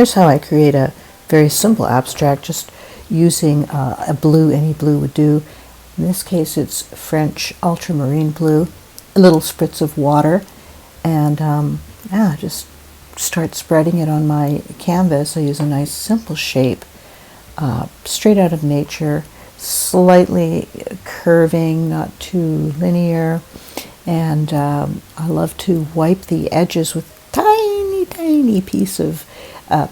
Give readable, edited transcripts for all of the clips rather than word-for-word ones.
Here's how I create a very simple abstract, just using a blue. Any blue would do. In this case, it's French Ultramarine Blue, a little spritz of water, and just start spreading it on my canvas. I use a nice simple shape, straight out of nature, slightly curving, not too linear, and I love to wipe the edges with tiny piece of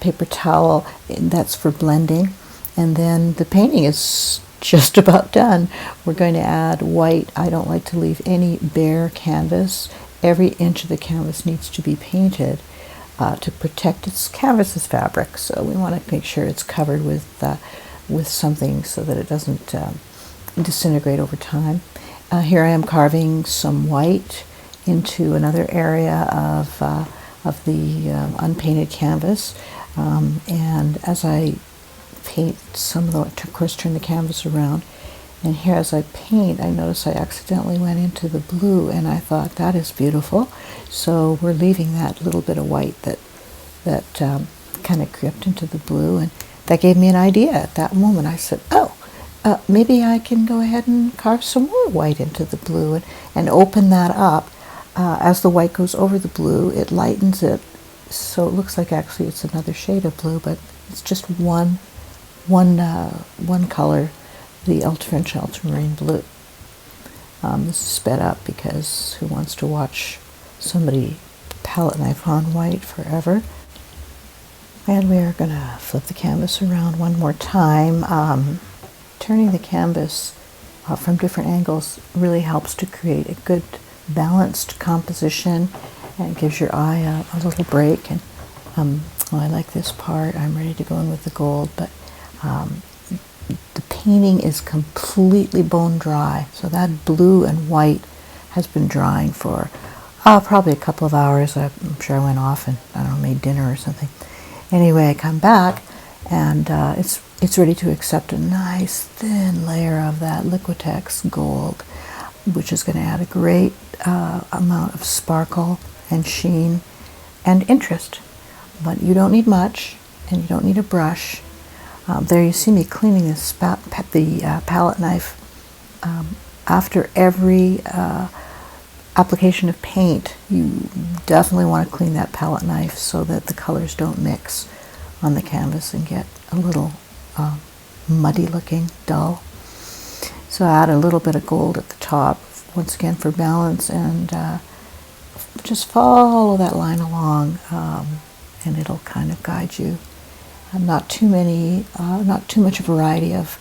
paper towel. That's for blending. And then the painting is just about done. We're going to add white. I don't like to leave any bare canvas. Every inch of the canvas needs to be painted to protect its canvas's fabric. So we want to make sure it's covered with something so that it doesn't disintegrate over time. Here I am carving some white into another area of the unpainted canvas, and as I paint some of the, of course, turn the canvas around, and here as I paint, I notice I accidentally went into the blue, and I thought that is beautiful. So we're leaving that little bit of white that kind of crept into the blue, and that gave me an idea. At that moment, I said, maybe I can go ahead and carve some more white into the blue and open that up. As the white goes over the blue, it lightens it, so it looks like actually it's another shade of blue, but it's just one color, the French Ultramarine Blue. This is sped up because who wants to watch somebody palette knife on white forever? And we are going to flip the canvas around one more time. Turning the canvas from different angles really helps to create a good balanced composition, and it gives your eye a little break. And I like this part. I'm ready to go in with the gold, but the painting is completely bone dry, so that blue and white has been drying for probably a couple of hours. I'm sure I went off and made dinner or something. Anyway, I come back and it's ready to accept a nice thin layer of that Liquitex Gold, which is going to add a great amount of sparkle and sheen and interest. But you don't need much, and you don't need a brush. There you see me cleaning this the palette knife after every application of paint. You definitely want to clean that palette knife so that the colors don't mix on the canvas and get a little muddy looking, dull. So add a little bit of gold at the top, once again for balance, and just follow that line along, and it'll kind of guide you. Not too much variety of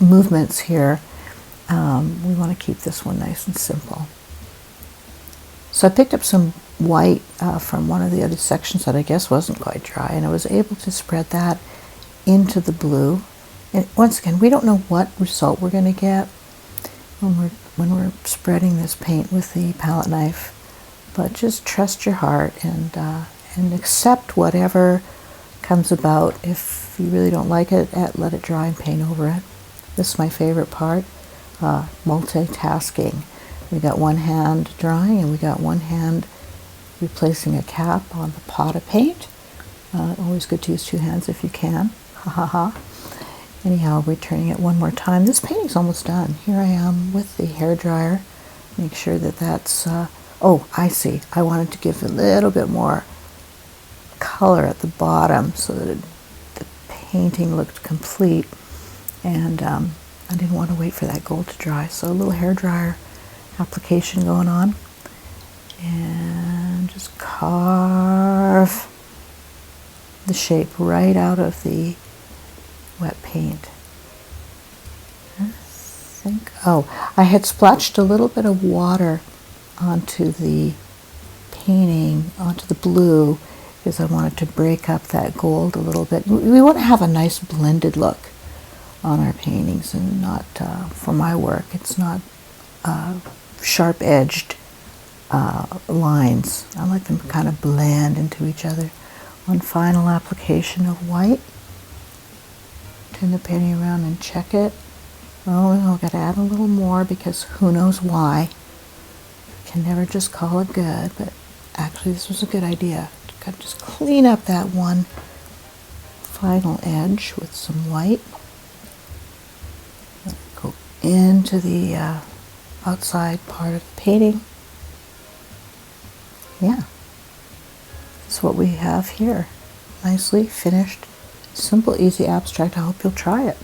movements here. We want to keep this one nice and simple. So I picked up some white from one of the other sections that I guess wasn't quite dry, and I was able to spread that into the blue. And once again, we don't know what result we're going to get when we're spreading this paint with the palette knife, but just trust your heart and accept whatever comes about. If you really don't like it, let it dry and paint over it. This is my favorite part, multitasking. We got one hand drying and we got one hand replacing a cap on the pot of paint. Always good to use two hands if you can. Ha ha ha. Anyhow, returning it one more time. This painting's almost done. Here I am with the hairdryer. Make sure that that's, I see. I wanted to give a little bit more color at the bottom so that the painting looked complete. And I didn't want to wait for that gold to dry. So a little hairdryer application going on. And just carve the shape right out of the wet paint. I had splashed a little bit of water onto the painting, onto the blue, because I wanted to break up that gold a little bit. We want to have a nice blended look on our paintings, and not, for my work, it's not sharp-edged lines. I like them to kind of blend into each other. One final application of white. Turn the painting around and check it. I've got to add a little more because who knows why. Can never just call it good, but actually this was a good idea. Got to just clean up that one final edge with some white. Go into the outside part of the painting. Yeah, that's what we have here. Nicely finished, simple, easy abstract. I hope you'll try it.